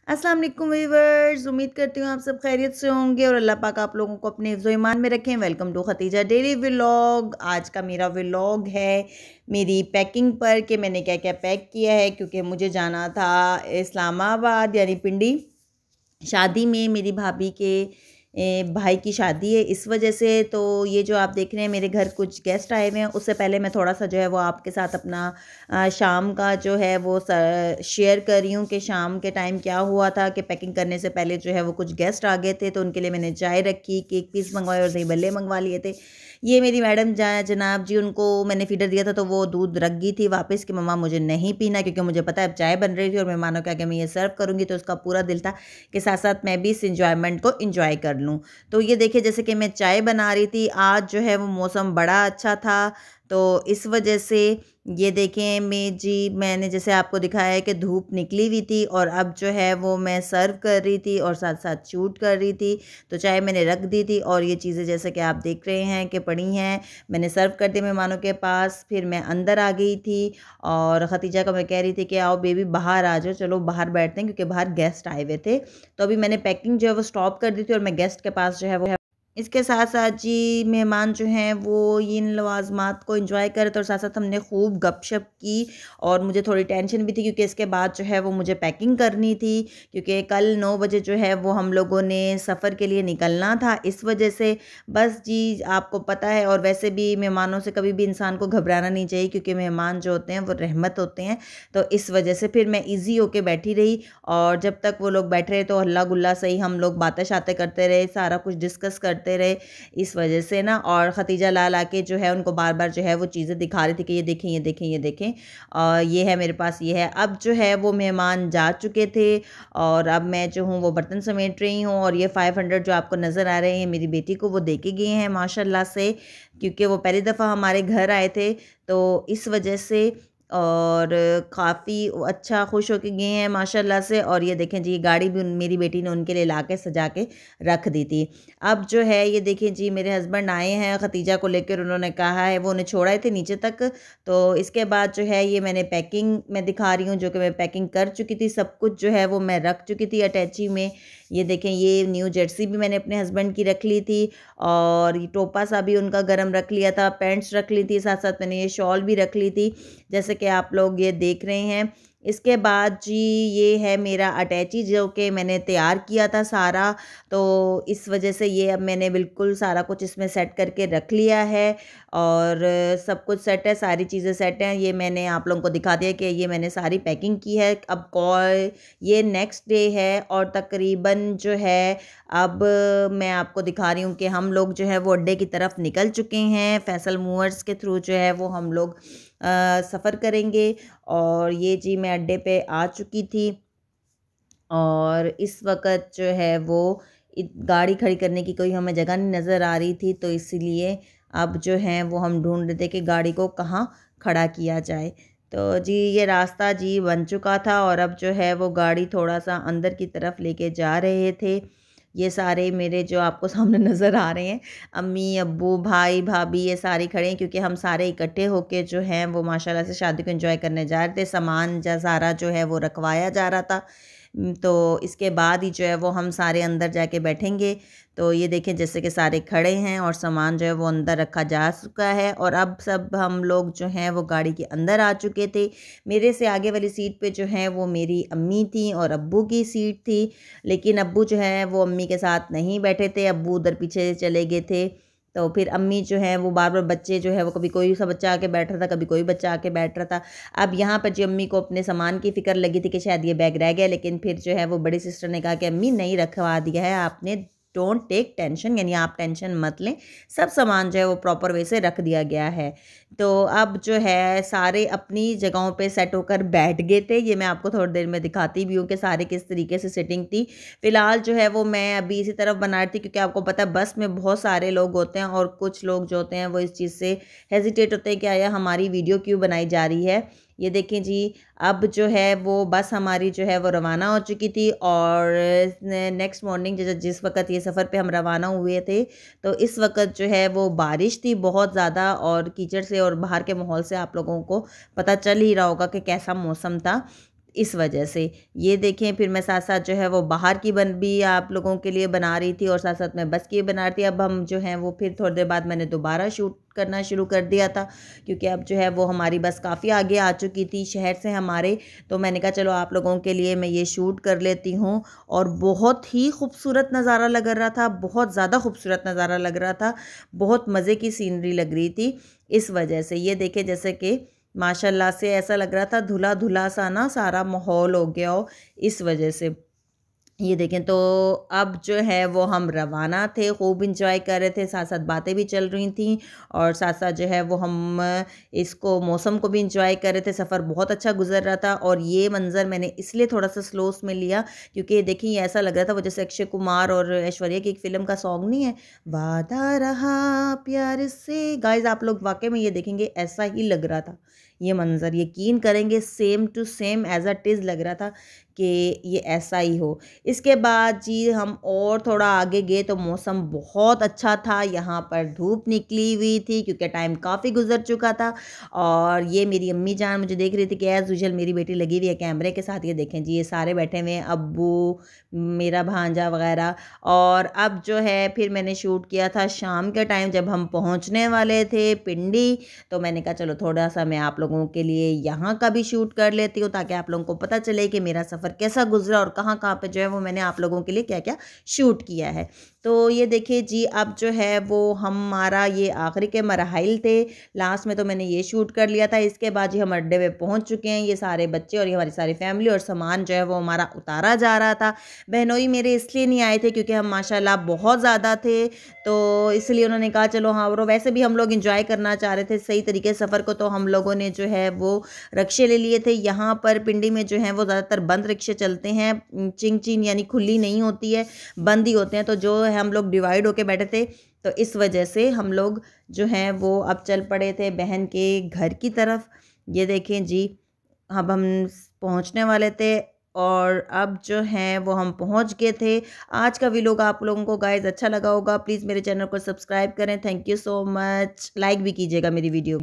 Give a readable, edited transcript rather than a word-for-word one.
अस्सलाम वालेकुम व्यूअर्स, उम्मीद करती हूँ आप सब खैरियत से होंगे और अल्लाह पाक आप लोगों को अपने हिफ्ज़ ईमान में रखें। Welcome to Khatija daily vlog. आज का मेरा व्लॉग है मेरी पैकिंग पर कि मैंने क्या क्या पैक किया है, क्योंकि मुझे जाना था इस्लामाबाद यानी पिंडी शादी में। मेरी भाभी के भाई की शादी है, इस वजह से तो ये जो आप देख रहे हैं मेरे घर कुछ गेस्ट आए हुए हैं। उससे पहले मैं थोड़ा सा जो है वो आपके साथ अपना शाम का जो है वो शेयर कर रही हूँ कि शाम के टाइम क्या हुआ था। कि पैकिंग करने से पहले जो है वो कुछ गेस्ट आ गए थे, तो उनके लिए मैंने चाय रखी, केक पीस मंगवाए और दही भल्ले मंगवा लिए थे। ये मेरी मैडम जनाब जी, उनको मैंने फीडर दिया था तो वो दूध रख गई थी वापस कि मम्मा मुझे नहीं पीना, क्योंकि मुझे पता है अब चाय बन रही थी और मेहमानों के आगे मैं ये सर्व करूँगी। तो उसका पूरा दिल था कि साथ साथ मैं भी इस इंजॉयमेंट को इंजॉय कर लूँ। तो ये देखिए, जैसे कि मैं चाय बना रही थी, आज जो है वो मौसम बड़ा अच्छा था, तो इस वजह से ये देखें मैंने जैसे आपको दिखाया है कि धूप निकली हुई थी और अब जो है वो मैं सर्व कर रही थी और साथ साथ शूट कर रही थी। तो चाय मैंने रख दी थी और ये चीज़ें जैसे कि आप देख रहे हैं कि पड़ी हैं, मैंने सर्व कर दी मेहमानों के पास। फिर मैं अंदर आ गई थी और खतीजा को मैं कह रही थी कि आओ बेबी बाहर आ जाओ, चलो बाहर बैठते हैं, क्योंकि बाहर गेस्ट आए हुए थे। तो अभी मैंने पैकिंग जो है वो स्टॉप कर दी थी और मैं गेस्ट के पास जो है वो इसके साथ साथ जी मेहमान जो हैं वो इन लवाज़मात को एंजॉय करे, तो साथ साथ हमने खूब गपशप की। और मुझे थोड़ी टेंशन भी थी क्योंकि इसके बाद जो है वो मुझे पैकिंग करनी थी, क्योंकि कल 9 बजे जो है वो हम लोगों ने सफ़र के लिए निकलना था। इस वजह से बस जी आपको पता है, और वैसे भी मेहमानों से कभी भी इंसान को घबराना नहीं चाहिए, क्योंकि मेहमान जो होते हैं वो रहमत होते हैं। तो इस वजह से फिर मैं ईज़ी होके बैठी रही और जब तक वो लोग बैठ रहे तो हल्ला गुल्ला सही हम लोग बातें शातें करते रहे, सारा कुछ डिस्कस करते रहे। इस वजह से ना, और खतीजा लाल आके जो है उनको बार बार जो है वो चीज़ें दिखा रही थी कि ये देखें ये देखें ये देखें, और ये है मेरे पास ये है। अब जो है वो मेहमान जा चुके थे और अब मैं जो हूँ वो बर्तन समेट रही हूँ। और ये 500 जो आपको नज़र आ रहे हैं मेरी बेटी को वो दे के गए हैं माशाल्लाह से, क्योंकि वो पहली दफ़ा हमारे घर आए थे, तो इस वजह से। और काफ़ी अच्छा खुश होके गए हैं माशाल्लाह से। और ये देखें जी, गाड़ी भी मेरी बेटी ने उनके लिए लाके सजा के रख दी थी। अब जो है ये देखें जी, मेरे हस्बैंड आए हैं खतीजा को लेकर, उन्होंने कहा है वो उन्हें छोड़ा थे नीचे तक। तो इसके बाद जो है ये मैंने पैकिंग में दिखा रही हूँ, जो कि मैं पैकिंग कर चुकी थी, सब कुछ जो है वो मैं रख चुकी थी अटैची में। ये देखें, ये न्यू जर्सी भी मैंने अपने हस्बैंड की रख ली थी और ये टोपा सा भी उनका गरम रख लिया था, पैंट्स रख ली थी, साथ साथ मैंने ये शॉल भी रख ली थी, जैसे कि आप लोग ये देख रहे हैं। इसके बाद जी ये है मेरा अटैची जो कि मैंने तैयार किया था सारा। तो इस वजह से ये अब मैंने बिल्कुल सारा कुछ इसमें सेट करके रख लिया है और सब कुछ सेट है, सारी चीज़ें सेट हैं। ये मैंने आप लोगों को दिखा दिया कि ये मैंने सारी पैकिंग की है। अब कॉल ये नेक्स्ट डे है और तकरीबन जो है अब मैं आपको दिखा रही हूँ कि हम लोग जो है वो अड्डे की तरफ निकल चुके हैं। फैसल मूवर्स के थ्रू जो है वो हम लोग सफ़र करेंगे। और ये जी मैं अड्डे पे आ चुकी थी और इस वक्त जो है वो गाड़ी खड़ी करने की कोई हमें जगह नहीं नज़र आ रही थी, तो इसीलिए अब जो है वो हम ढूंढ रहे थे कि गाड़ी को कहाँ खड़ा किया जाए। तो जी ये रास्ता जी बन चुका था और अब जो है वो गाड़ी थोड़ा सा अंदर की तरफ लेके जा रहे थे। ये सारे मेरे जो आपको सामने नज़र आ रहे हैं, अम्मी अब्बू भाई भाभी ये सारे खड़े हैं, क्योंकि हम सारे इकट्ठे होके जो हैं वो माशाल्लाह से शादी को एंजॉय करने जा रहे थे। सामान सारा जो है वो रखवाया जा रहा था। तो इसके बाद ही जो है वो हम सारे अंदर जाके बैठेंगे। तो ये देखें, जैसे कि सारे खड़े हैं और सामान जो है वो अंदर रखा जा चुका है और अब सब हम लोग जो हैं वो गाड़ी के अंदर आ चुके थे। मेरे से आगे वाली सीट पे जो है वो मेरी अम्मी थी और अब्बू की सीट थी, लेकिन अब्बू जो है वो अम्मी के साथ नहीं बैठे थे, अब्बू उधर पीछे चले गए थे। तो फिर अम्मी जो है वो बार बार बच्चे जो है वो कभी कोई सा बच्चा आके बैठ रहा था, कभी कोई बच्चा आके बैठ रहा था। अब यहाँ पर जो अम्मी को अपने सामान की फ़िक्र लगी थी कि शायद ये बैग रह गया, लेकिन फिर जो है वो बड़ी सिस्टर ने कहा कि अम्मी नहीं रखवा दिया है आपने, डोंट टेक टेंशन, यानी आप टेंशन मत लें, सब सामान जो है वो प्रॉपर वे से रख दिया गया है। तो अब जो है सारे अपनी जगहों पे सेट होकर बैठ गए थे। ये मैं आपको थोड़ी देर में दिखाती भी हूँ कि सारे किस तरीके से सेटिंग थी। फ़िलहाल जो है वो मैं अभी इसी तरफ बना रही थी, क्योंकि आपको पता है बस में बहुत सारे लोग होते हैं और कुछ लोग जो होते हैं वो इस चीज़ से हेजिटेट होते हैं कि आया हमारी वीडियो क्यों बनाई जा रही है। ये देखें जी, अब जो है वो बस हमारी जो है वो रवाना हो चुकी थी और नेक्स्ट मॉर्निंग जिस वक्त ये सफ़र पे हम रवाना हुए थे, तो इस वक्त जो है वो बारिश थी बहुत ज़्यादा और कीचड़ से और बाहर के माहौल से आप लोगों को पता चल ही रहा होगा कि कैसा मौसम था। इस वजह से ये देखें। फिर मैं साथ साथ जो है वो बाहर की बन भी आप लोगों के लिए बना रही थी और साथ साथ मैं बस की बना रही थी। अब हम जो हैं वो फिर थोड़ी देर बाद मैंने दोबारा शूट करना शुरू कर दिया था, क्योंकि अब जो है वो हमारी बस काफ़ी आगे आ चुकी थी शहर से हमारे। तो मैंने कहा चलो आप लोगों के लिए मैं ये शूट कर लेती हूँ। और बहुत ही खूबसूरत नज़ारा लग रहा था, बहुत ज़्यादा खूबसूरत नज़ारा लग रहा था, बहुत मज़े की सीनरी लग रही थी। इस वजह से ये देखें, जैसे कि माशाल्लाह से ऐसा लग रहा था धुला धुला सा ना सारा माहौल हो गया हो, इस वजह से। ये देखें, तो अब जो है वो हम रवाना थे, खूब इंजॉय कर रहे थे, साथ साथ बातें भी चल रही थी और साथ साथ जो है वो हम इसको मौसम को भी इंजॉय कर रहे थे। सफ़र बहुत अच्छा गुजर रहा था। और ये मंज़र मैंने इसलिए थोड़ा सा स्लो में लिया, क्योंकि देखिए ऐसा लग रहा था वो जैसे अक्षय कुमार और ऐश्वर्या की एक फ़िल्म का सॉन्ग नहीं है, वादा रहा प्यार से। गाइज आप लोग वाकई में ये देखेंगे ऐसा ही लग रहा था ये मंज़र, यकीन करेंगे same to same as a टिज़ लग रहा था कि ये ऐसा ही हो। इसके बाद जी हम और थोड़ा आगे गए तो मौसम बहुत अच्छा था, यहाँ पर धूप निकली हुई थी क्योंकि टाइम काफ़ी गुजर चुका था। और ये मेरी अम्मी जान मुझे देख रही थी कि एज़ यूजुअल मेरी बेटी लगी हुई है कैमरे के साथ। ये देखें जी, ये सारे बैठे हुए हैं, अब्बू, मेरा भांजा वगैरह। और अब जो है फिर मैंने शूट किया था शाम के टाइम जब हम पहुँचने वाले थे पिंडी। तो मैंने कहा चलो थोड़ा सा मैं आप लोगों के लिए यहाँ का भी शूट कर लेती हूँ, ताकि आप लोगों को पता चले कि मेरा सफ़र कैसा गुजरा और कहाँ कहाँ पे जो है वो मैंने आप लोगों के लिए क्या क्या शूट किया है। तो ये देखिए जी, अब जो है वो हमारा ये आखिरी के मराहिल थे। लास्ट में तो मैंने ये शूट कर लिया था। इसके बाद जी हम अड्डे पे पहुँच चुके हैं। ये सारे बच्चे और ये हमारी सारी फैमिली और सामान जो है वो हमारा उतारा जा रहा था। बहनोई मेरे इसलिए नहीं आए थे क्योंकि हम माशाल्लाह बहुत ज़्यादा थे, तो इसलिए उन्होंने कहा चलो हाँ। और वैसे भी हम लोग इंजॉय करना चाह रहे थे सही तरीके से सफ़र को, तो हम लोगों ने जो है वो रिक्शे ले लिए थे। यहाँ पर पिंडी में जो है वो ज़्यादातर बंद रिक्शे चलते हैं, चिंग चिंग यानी खुली नहीं होती है, बंद ही होते हैं। तो जो है हम लोग डिवाइड होके बैठे थे, तो इस वजह से हम लोग जो हैं वो अब चल पड़े थे बहन के घर की तरफ। ये देखें जी, अब हम पहुंचने वाले थे और अब जो हैं वो हम पहुंच गए थे। आज का व्लॉग आप लोगों को गाइस अच्छा लगा होगा, प्लीज़ मेरे चैनल को सब्सक्राइब करें। Thank you so much. Like भी कीजिएगा मेरी वीडियो।